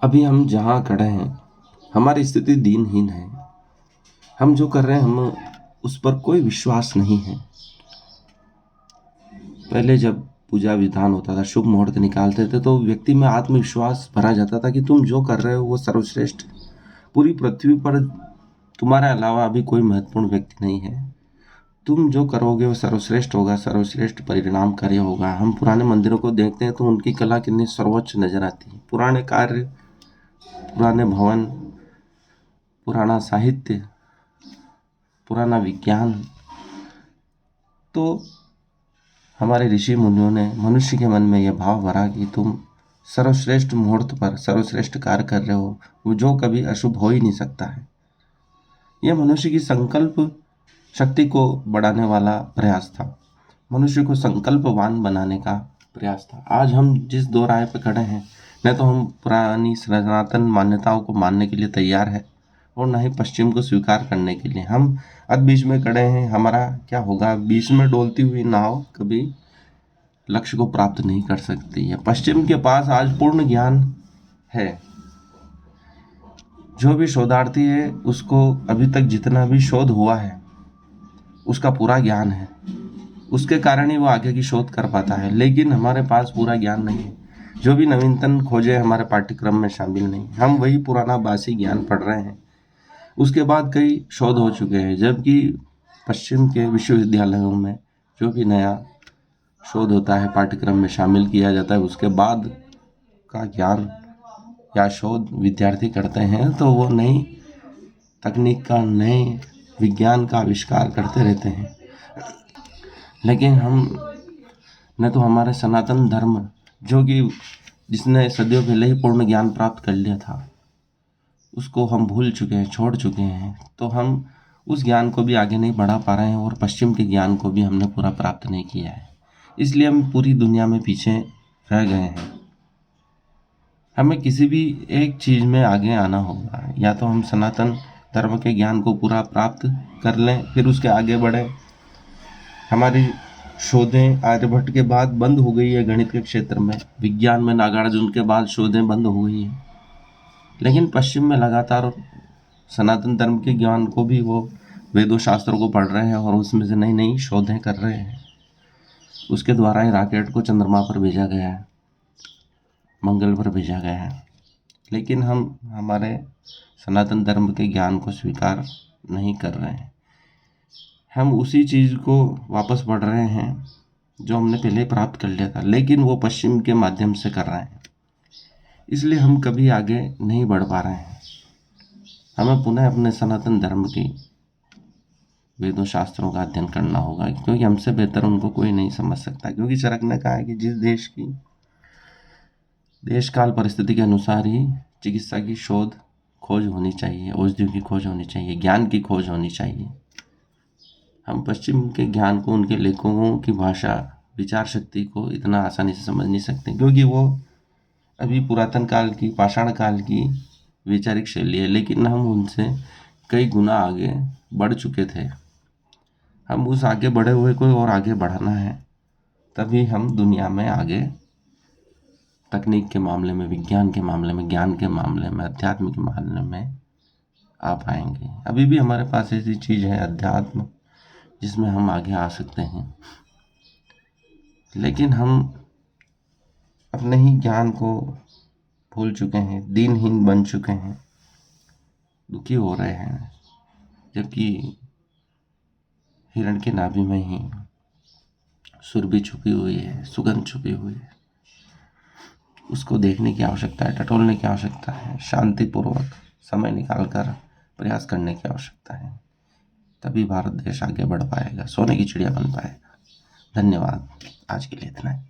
अभी हम जहाँ खड़े हैं, हमारी स्थिति दीनहीन है। हम जो कर रहे हैं, हम उस पर कोई विश्वास नहीं है। पहले जब पूजा विधान होता था, शुभ मुहूर्त निकालते थे, तो व्यक्ति में आत्मविश्वास भरा जाता था कि तुम जो कर रहे हो वो सर्वश्रेष्ठ है। पूरी पृथ्वी पर तुम्हारे अलावा अभी कोई महत्वपूर्ण व्यक्ति नहीं है। तुम जो करोगे वो सर्वश्रेष्ठ होगा, सर्वश्रेष्ठ परिणाम कार्य होगा। हम पुराने मंदिरों को देखते हैं तो उनकी कला कितनी सर्वोच्च नजर आती है। पुराने कार्य, पुराने भवन, पुराना साहित्य, पुराना विज्ञान। तो हमारे ऋषि मुनियों ने मनुष्य के मन में यह भाव भरा कि तुम सर्वश्रेष्ठ मुहूर्त पर सर्वश्रेष्ठ कार्य कर रहे हो, वो जो कभी अशुभ हो ही नहीं सकता है। यह मनुष्य की संकल्प शक्ति को बढ़ाने वाला प्रयास था, मनुष्य को संकल्पवान बनाने का प्रयास था। आज हम जिस दो राह पर खड़े हैं, न तो हम पुरानी सनातन मान्यताओं को मानने के लिए तैयार है और न ही पश्चिम को स्वीकार करने के लिए। हम बीच में खड़े हैं। हमारा क्या होगा? बीच में डोलती हुई नाव कभी लक्ष्य को प्राप्त नहीं कर सकती है। पश्चिम के पास आज पूर्ण ज्ञान है। जो भी शोधार्थी है, उसको अभी तक जितना भी शोध हुआ है उसका पूरा ज्ञान है। उसके कारण ही वो आगे की शोध कर पाता है। लेकिन हमारे पास पूरा ज्ञान नहीं है। जो भी नवीनतम खोजे हमारे पाठ्यक्रम में शामिल नहीं। हम वही पुराना बासी ज्ञान पढ़ रहे हैं। उसके बाद कई शोध हो चुके हैं, जबकि पश्चिम के विश्वविद्यालयों में जो भी नया शोध होता है पाठ्यक्रम में शामिल किया जाता है, उसके बाद का ज्ञान या शोध विद्यार्थी करते हैं तो वो नई तकनीक का, नए विज्ञान का आविष्कार करते रहते हैं। लेकिन हम न तो हमारे सनातन धर्म, जो कि जिसने सदियों पहले ही पूर्ण ज्ञान प्राप्त कर लिया था, उसको हम भूल चुके हैं, छोड़ चुके हैं। तो हम उस ज्ञान को भी आगे नहीं बढ़ा पा रहे हैं और पश्चिम के ज्ञान को भी हमने पूरा प्राप्त नहीं किया है। इसलिए हम पूरी दुनिया में पीछे रह गए हैं। हमें किसी भी एक चीज़ में आगे आना होगा। या तो हम सनातन धर्म के ज्ञान को पूरा प्राप्त कर लें, फिर उसके आगे बढ़ें। हमारी शोधें आर्यभट्ट के बाद बंद हो गई है। गणित के क्षेत्र में, विज्ञान में नागार्जुन के बाद शोधें बंद हो गई हैं। लेकिन पश्चिम में लगातार सनातन धर्म के ज्ञान को भी वो वेदों शास्त्रों को पढ़ रहे हैं और उसमें से नई नई शोधें कर रहे हैं। उसके द्वारा ही रॉकेट को चंद्रमा पर भेजा गया है, मंगल पर भेजा गया है। लेकिन हम हमारे सनातन धर्म के ज्ञान को स्वीकार नहीं कर रहे हैं। हम उसी चीज़ को वापस पढ़ रहे हैं जो हमने पहले प्राप्त कर लिया था, लेकिन वो पश्चिम के माध्यम से कर रहे हैं। इसलिए हम कभी आगे नहीं बढ़ पा रहे हैं। हमें पुनः अपने सनातन धर्म की वेदों शास्त्रों का अध्ययन करना होगा, क्योंकि हमसे बेहतर उनको कोई नहीं समझ सकता। क्योंकि चरक ने कहा है कि जिस देश की देश काल परिस्थिति के अनुसार ही चिकित्सा की शोध खोज होनी चाहिए, औषधियों की खोज होनी चाहिए, ज्ञान की खोज होनी चाहिए। हम पश्चिम के ज्ञान को, उनके लेखकों की भाषा, विचार शक्ति को इतना आसानी से समझ नहीं सकते, क्योंकि वो अभी पुरातन काल की, पाषाण काल की वैचारिक शैली है। लेकिन हम उनसे कई गुना आगे बढ़ चुके थे। हम उस आगे बढ़े हुए को और आगे बढ़ाना है, तभी हम दुनिया में आगे, तकनीक के मामले में, विज्ञान के मामले में, ज्ञान के मामले में, अध्यात्म के मामले में आ पाएंगे। अभी भी हमारे पास ऐसी चीज़ है अध्यात्म, जिसमें हम आगे आ सकते हैं। लेकिन हम अपने ही ज्ञान को भूल चुके हैं, दीनहीन बन चुके हैं, दुखी हो रहे हैं। जबकि हिरण के नाभि में ही सुरभि छुपी हुई है, सुगंध छुपी हुई है। उसको देखने की आवश्यकता है, टटोलने की आवश्यकता है, शांतिपूर्वक समय निकालकर प्रयास करने की आवश्यकता है। तभी भारत देश आगे बढ़ पाएगा, सोने की चिड़िया बन पाएगा। धन्यवाद। आज के लिए इतना ही।